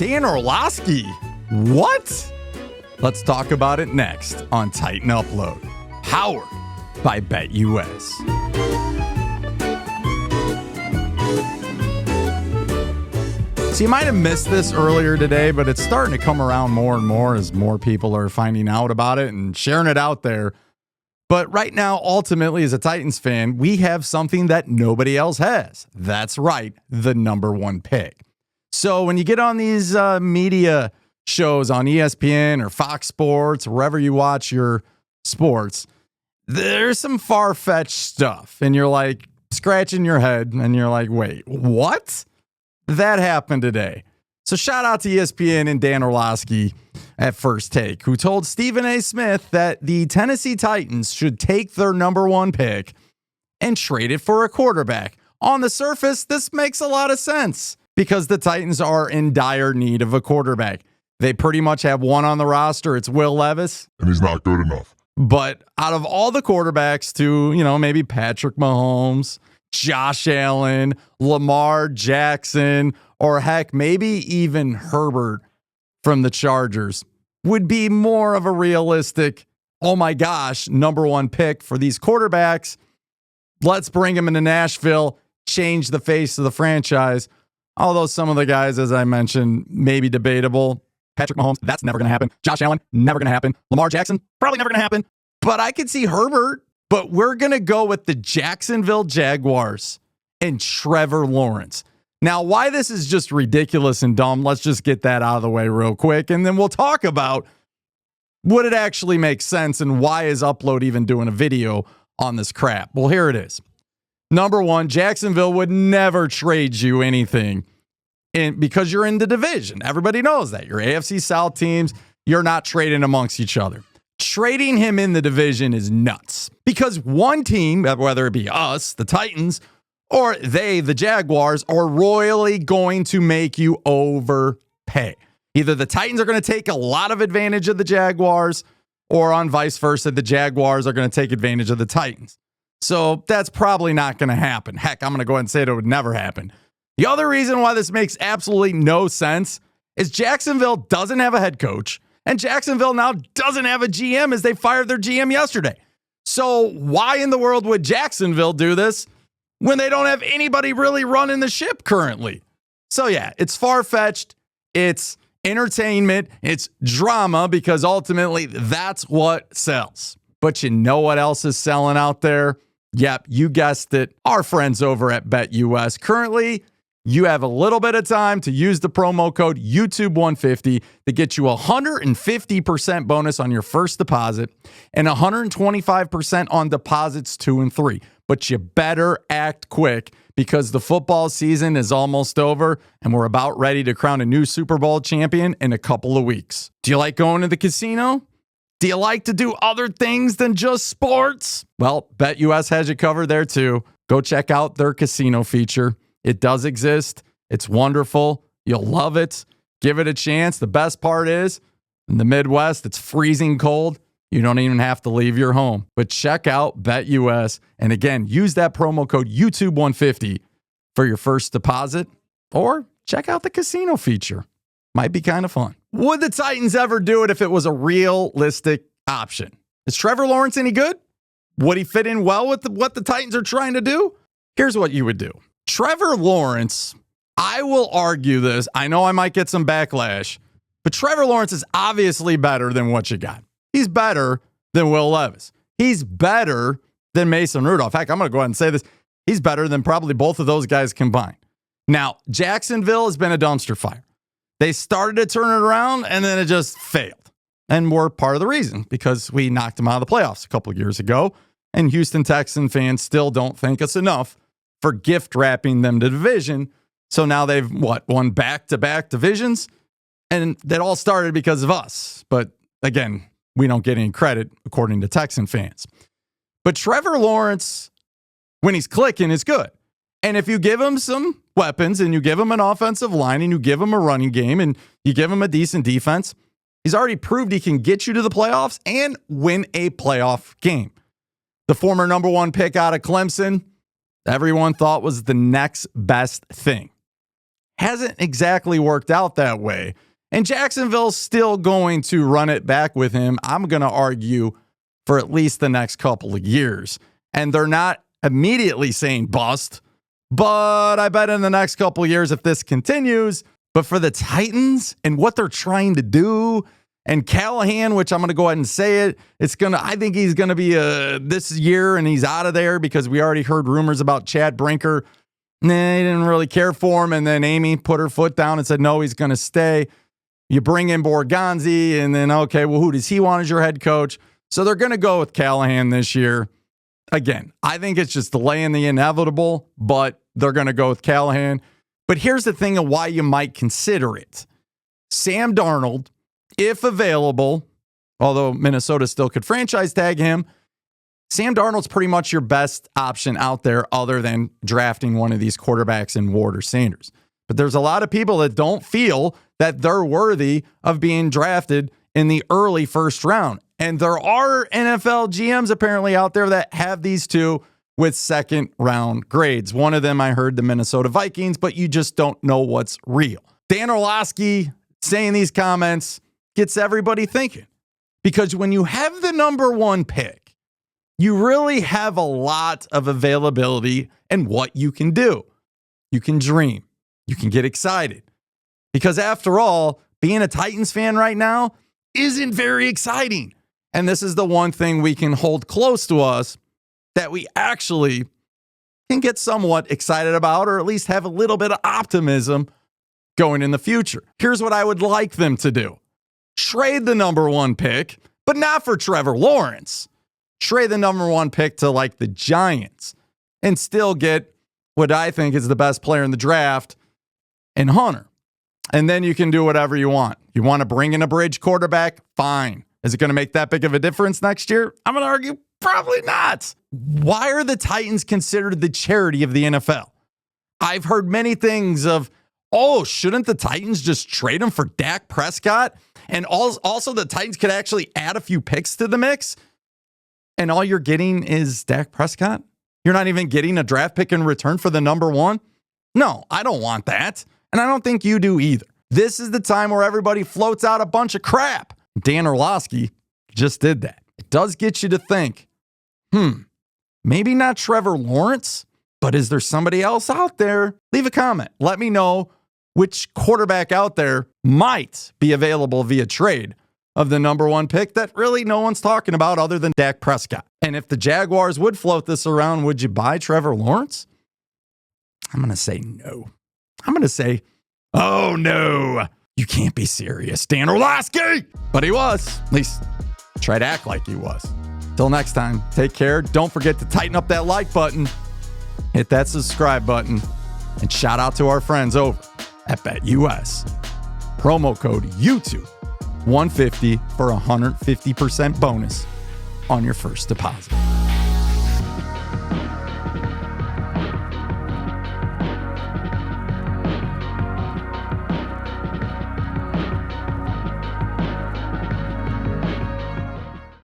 Dan Orlovsky. What? Let's talk about it next on Titan Upload, powered by BetUS. So you might have missed this earlier today, but it's starting to come around more and more as more people are finding out about it and sharing it out there. But right now, ultimately, as a Titans fan, we have something that nobody else has. That's right, the number one pick. So when you get on these media shows on ESPN or Fox Sports, wherever you watch your sports, there's some far-fetched stuff. And you're like scratching your head and you're like, wait, what? That happened today. So shout out to ESPN and Dan Orlovsky at First Take, who told Stephen A. Smith that the Tennessee Titans should take their number one pick and trade it for a quarterback. On the surface, this makes a lot of sense because the Titans are in dire need of a quarterback. They pretty much have one on the roster. It's Will Levis. And he's not good enough. But out of all the quarterbacks to, maybe Patrick Mahomes, Josh Allen, Lamar Jackson, or heck, maybe even Herbert from the Chargers would be more of a realistic, oh my gosh, number one pick for these quarterbacks. Let's bring them into Nashville, change the face of the franchise. Although some of the guys, as I mentioned, may be debatable. Patrick Mahomes, that's never going to happen. Josh Allen, never going to happen. Lamar Jackson, probably never going to happen. But I could see Herbert. But we're going to go with the Jacksonville Jaguars and Trevor Lawrence. Now, why this is just ridiculous and dumb, let's just get that out of the way real quick. And then we'll talk about would it actually make sense and why is Upload even doing a video on this crap? Well, here it is. Number one, Jacksonville would never trade you anything because you're in the division. Everybody knows that. Your AFC South teams, you're not trading amongst each other. Trading him in the division is nuts because one team, whether it be us, the Titans, or they, the Jaguars, are royally going to make you overpay. Either the Titans are going to take a lot of advantage of the Jaguars, or on vice versa, the Jaguars are going to take advantage of the Titans. So that's probably not going to happen. Heck, I'm going to go ahead and say it would never happen. The other reason why this makes absolutely no sense is Jacksonville doesn't have a head coach, and Jacksonville now doesn't have a GM as they fired their GM yesterday. So why in the world would Jacksonville do this when they don't have anybody really running the ship currently? So yeah, it's far-fetched. It's entertainment. It's drama because ultimately that's what sells. But you know what else is selling out there? Yep, you guessed it. Our friends over at BetUS. Currently, you have a little bit of time to use the promo code YouTube150 to get you 150% bonus on your first deposit and 125% on deposits 2 and 3. But you better act quick because the football season is almost over and we're about ready to crown a new Super Bowl champion in a couple of weeks. Do you like going to the casino? Do you like to do other things than just sports? Well, BetUS has you covered there too. Go check out their casino feature. It does exist. It's wonderful. You'll love it. Give it a chance. The best part is, in the Midwest, it's freezing cold. You don't even have to leave your home. But check out BetUS. And again, use that promo code YouTube150 for your first deposit. Or check out the casino feature. Might be kind of fun. Would the Titans ever do it if it was a realistic option? Is Trevor Lawrence any good? Would he fit in well with what the Titans are trying to do? Here's what you would do. Trevor Lawrence, I will argue this. I know I might get some backlash, but Trevor Lawrence is obviously better than what you got. He's better than Will Levis. He's better than Mason Rudolph. Heck, I'm going to go ahead and say this. He's better than probably both of those guys combined. Now, Jacksonville has been a dumpster fire. They started to turn it around, and then it just failed. And we're part of the reason because we knocked them out of the playoffs a couple of years ago, and Houston Texan fans still don't think it's enough for gift wrapping them to division. So now they've, won back-to-back divisions? And that all started because of us. But again, we don't get any credit according to Texan fans. But Trevor Lawrence, when he's clicking, is good. And if you give him some weapons and you give him an offensive line and you give him a running game and you give him a decent defense, he's already proved he can get you to the playoffs and win a playoff game. The former number one pick out of Clemson, everyone thought was the next best thing. hasn't exactly worked out that way. And Jacksonville's still going to run it back with him, I'm going to argue, for at least the next couple of years. And they're not immediately saying bust, but I bet in the next couple of years, if this continues, but for the Titans and what they're trying to do, and Callahan, which I'm going to go ahead and say it, I think he's going to be this year and he's out of there because we already heard rumors about Chad Brinker. Nah, he didn't really care for him. And then Amy put her foot down and said, no, he's going to stay. You bring in Borgonzi and then, okay, well, who does he want as your head coach? So they're going to go with Callahan this year. Again, I think it's just delaying the inevitable, but they're going to go with Callahan. But here's the thing of why you might consider it. Sam Darnold, if available, although Minnesota still could franchise tag him, Sam Darnold's pretty much your best option out there other than drafting one of these quarterbacks in Ward or Sanders. But there's a lot of people that don't feel that they're worthy of being drafted in the early first round. And there are NFL GMs apparently out there that have these two with second round grades. One of them, I heard, the Minnesota Vikings, but you just don't know what's real. Dan Orlovsky saying these comments gets everybody thinking. Because when you have the number one pick, you really have a lot of availability and what you can do. You can dream. You can get excited. Because after all, being a Titans fan right now isn't very exciting. And this is the one thing we can hold close to us that we actually can get somewhat excited about, or at least have a little bit of optimism going in the future. Here's what I would like them to do. Trade the number one pick, but not for Trevor Lawrence. Trade the number one pick to like the Giants and still get what I think is the best player in the draft in Hunter. And then you can do whatever you want. You want to bring in a bridge quarterback? Fine. Is it going to make that big of a difference next year? I'm going to argue probably not. Why are the Titans considered the charity of the NFL? I've heard many things of, oh, shouldn't the Titans just trade him for Dak Prescott? And also the Titans could actually add a few picks to the mix. And all you're getting is Dak Prescott? You're not even getting a draft pick in return for the number one? No, I don't want that. And I don't think you do either. This is the time where everybody floats out a bunch of crap. Dan Orlovsky just did that. It does get you to think, maybe not Trevor Lawrence, but is there somebody else out there? Leave a comment. Let me know which quarterback out there might be available via trade of the number one pick that really no one's talking about other than Dak Prescott. And if the Jaguars would float this around, would you buy Trevor Lawrence? I'm going to say no. I'm going to say, oh no, you can't be serious, Dan Orlovsky. But he was. At least try to act like he was. Till next time, take care. Don't forget to tighten up that like button, hit that subscribe button, and shout out to our friends over at BetUS. Promo code YouTube 150 for 150% bonus on your first deposit.